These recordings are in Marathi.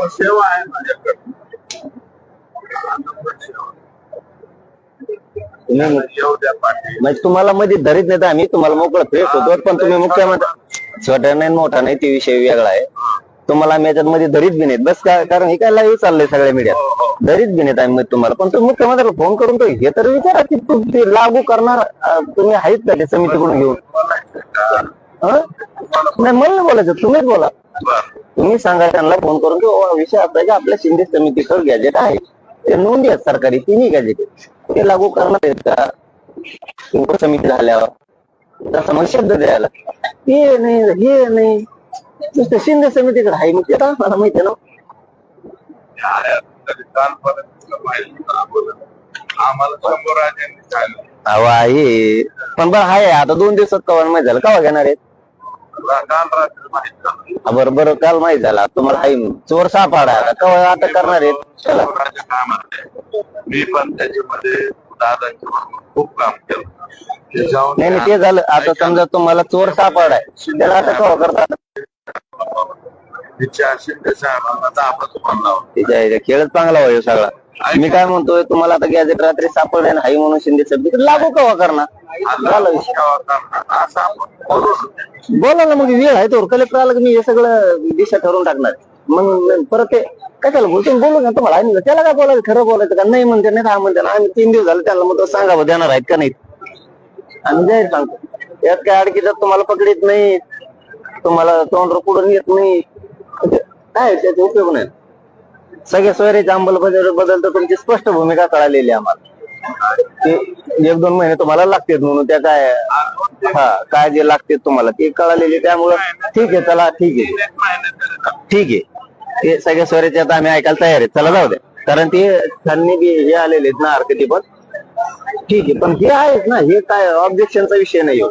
सेवा आहे माझ्याकडे. म्हणजे तुम्हाला मध्ये धरीत नाही तर आम्ही तुम्हाला मोकळं फ्रेश होतो, पण तुम्ही मुख्यमंत्री छोटा नाही मोठा नाही ते विषय वेगळा आहे. तुम्हाला आम्ही याच्यात मध्ये धरीत बी नाहीत बस काय, कारण हे काय लाईव्ह चाललंय सगळ्या मीडियात, धरीत बी नाहीत आम्ही तुम्हाला. पण तुम्ही मुख्यमंत्र्याला फोन करून तो हे तर विचारा की ते लागू करणार तुम्ही आहेत का ते समितीकडून घेऊन. नाही मला नाही बोलायचं, तुम्हीच बोला. तुम्ही सांगा त्यांना फोन करून की विषय असा आहे की आपल्या शिंदे समितीकडे गॅजेट आहे, ते नोंदी आहेत सरकारी, तिन्ही गॅजेट ते लागू करणार आहेत का उपसमिती झाल्यावर, तसं मग शब्द द्यायला हे नाही हे नाही. नुसतं शिंदे समितीकडे आहे, मग ते मला माहिती आहे ना. अहो आहे, पण बरं आहे आता 2 दिवसात कवा माहिती झालं, कवा घेणार आहेत. बरं बरं काल माहित झाला तुम्हाला, आहे चोर सापडा आता कवा आता करणार आहेत. मी पण त्याच्यामध्ये दादांच्या खूप काम केलं. नाही ते झालं, आता समजा तुम्हाला चोर सापडाय त्याला आता कवा करतात. खेळच चांगला व्हाय सगळा. मी काय म्हणतोय तुम्हाला आता गॅजेट रात्री सापडले नाही म्हणून शिंदे समिती लागू कवा करणार. बोला ना, मग वेळ आहे तो कलेक्टर आला की मी हे सगळं दिशा ठरवून टाकणार. मग परत ते कशाला बोलतो, बोलू ना तुम्हाला आहे, त्याला काय बोलायचं, खरं बोलायचं का नाही म्हणते नाही हा म्हणते ना. आम्ही 3 दिवस झाले त्याला मग सांगा देणार आहेत का नाही, आम्ही जाहीर सांगतो. यात काय अडकी जर तुम्हाला पकडीत नाही, तुम्हाला तोंड पुढून येत नाही, काय त्याचा उपयोग नाही. सगळ्या सोयऱ्याच्या अंमलबजावणी बद्दल तर तुमची स्पष्ट भूमिका कळालेली आम्हाला. ते 1-2 महिने तुम्हाला लागतात म्हणून त्या काय जे लागते तुम्हाला ते कळालेले, त्यामुळं ठीक आहे चला ठीक आहे ते सगळ्या सोयऱ्याच्या आता आम्ही ऐकायला तयार आहेत, चला जाऊ द्या. कारण ते त्यांनी हे आलेले आहेत ना हरकती, पण ठीक आहे. पण हे आहेत ना, हे काय ऑब्जेक्शनचा विषय नाही.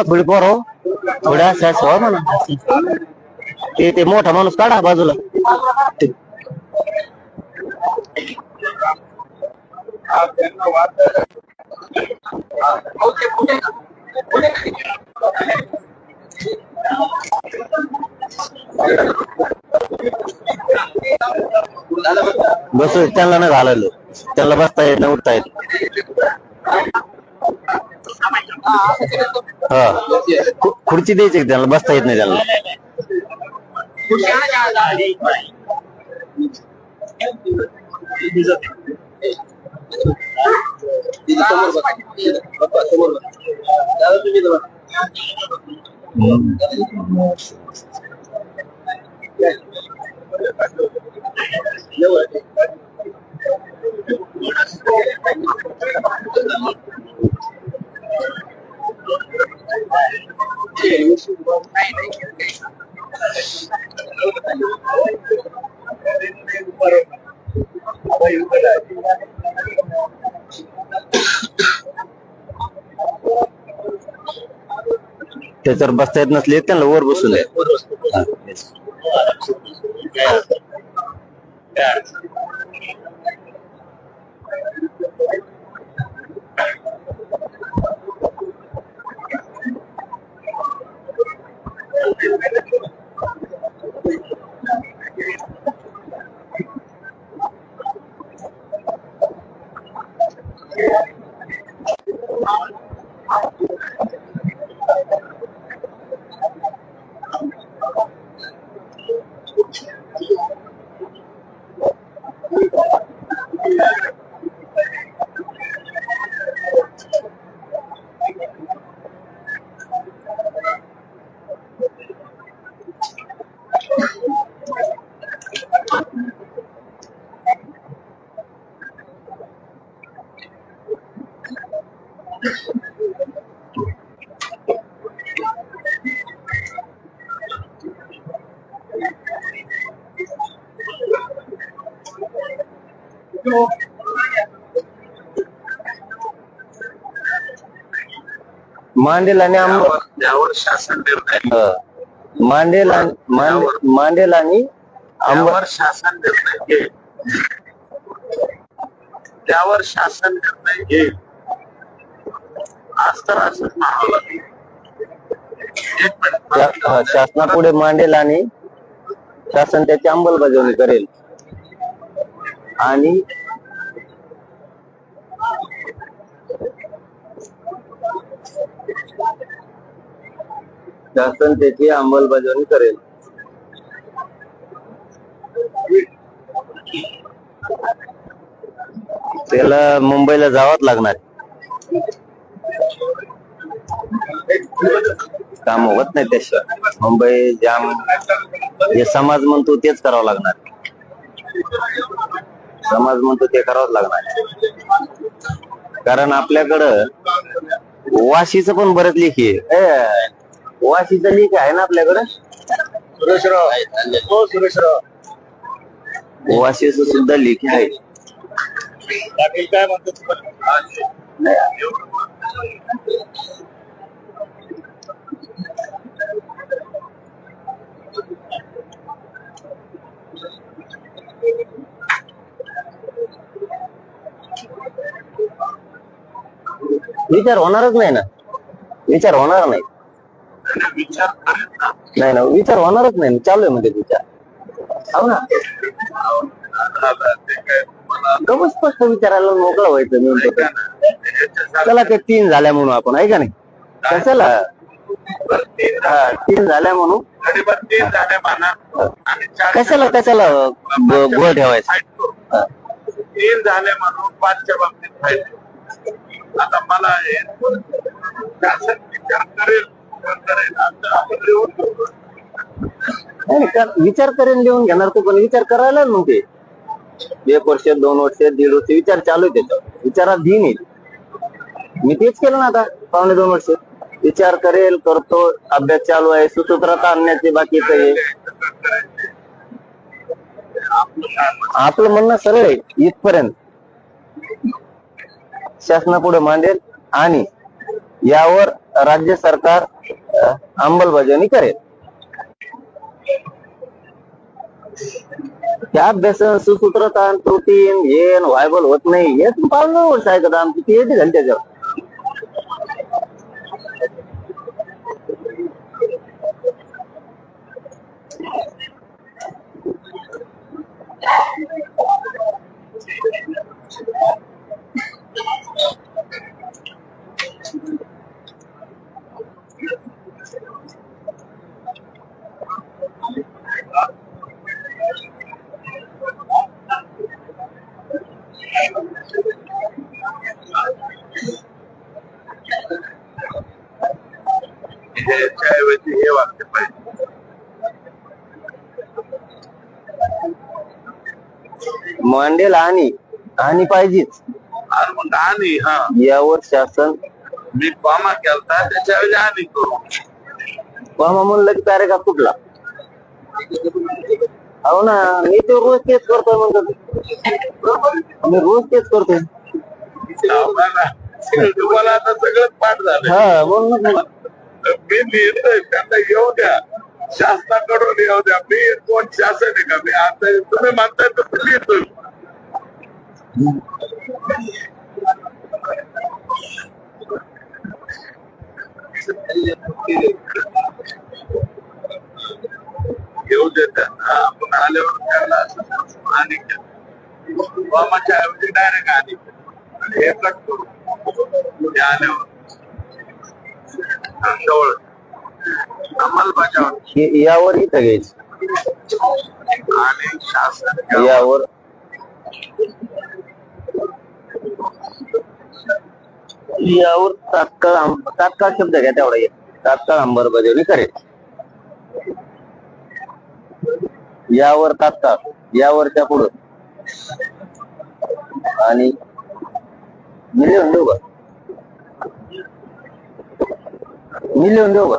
थोडी पोर हो थोड्या हो म्हणा, ते मोठा माणूस काढा बाजूला. बस त्यांना नाही घालायला, त्यांना बसता येत नाही उठता येत. खुर्ची द्यायची त्यांना, बसता येत नाही त्यांना. त्याच्यावर बसता येत नसले त्यांना वर बसून द्या. मांडेल आणि त्यावर शासन निर्णय मांडेल आणि त्यावर शासन निर्णय घेईल. त्यावर शासन निर्णय घेईल. आज तर असंच म्हणावं लागेल. एक मिनिट. शासनापुढे मांडेल आणि शासन त्याची अंमलबजावणी करेल. आणि शासन त्याची अंमलबजावणी करेल. त्याला मुंबईला जावंच लागणार. काम होत नाही त्याशिवाय. मुंबई जाम जे समाज म्हणतो तेच करावं लागणार. समाज म्हणतो ते करावंच लागणार. कारण आपल्याकडं वाशीचं पण बरंच लेखी आहे. वाशीचं लेख आहे ना आपल्याकडं. वाशीचं सुद्धा लेखी आहे. काय म्हणतो विचार होणारच नाही ना. विचार होणार नाही. विचार करेल ना. नाही ना, विचार होणारच नाही. चालू आहे म्हणजे विचार. हो ना. गमच स्पष्ट विचारायला मोकळं व्हायचं. मी म्हणतो चला ते 3 झाल्या म्हणून आपण, आहे का नाही. कशाला 3 झाल्या म्हणून कशाला गोळ ठेवायचं. 3 झाले म्हणून 5च्या बाबतीत फायदा. आता मला शासन विचार करेल. विचार करेन लिहून घेणार तो, पण विचार करायला मग ते 1 वर्ष 2 वर्ष 1.5 वर्ष विचार चालू आहे. त्याच्यावर विचाराधीन येईल. मी तेच केलं ना आता 1.5-2 वर्ष. विचार करेल, करतो, अभ्यास चालू आहे. सुसूत्रता आणण्याचे बाकीच आहे. आपलं म्हणणं सरळ आहे इथपर्यंत. शासनापुढे मांडेल आणि यावर राज्य सरकार अंमलबजावणी करेल. त्या अभ्यासन सुसूत्रता प्रोटीन हे व्हायबल होत नाही. हे 5 वर्ष आहे का आमची पीएचडी झाली त्याच्यावर. त्याऐवजी हे वाक्य पाहिजे. मांडेल आणि पाहिजेच. मग आणि यावर शासन. मी कॉमा केलता त्याच्याऐवजी आणि करू. कॉमा म्हणलं की पॅरेग्राफ कुठला. हो ना, मी ते रोज तेच करतोय. म्हणतो मी रोज तेच करतोय. तुम्हाला आता सगळंच पाठ झालं. हा म्हणून मी लिहितोय त्यांना येऊ द्या. शासनाकडून येऊ द्या. मी कोण शासन आहे का. मी आता तुम्ही म्हणताय तसं लिहितोय. येऊ दे त्यांना. आपण आल्यावर त्याला आणि कॉमाच्या ऐवजी डायरेक्ट आणि हे कट करू. ते आल्यावर जवळ अंमलबजावणी यावर इथं घ्यायचं. आणि शासन यावर तात्काळ शब्द घ्या तेवढा. तात्काळ अंमलबजावणी करेल. यावर तात्काळ, यावरच्या पुढं आणि मिळून देऊ का. मी लिहून देऊ का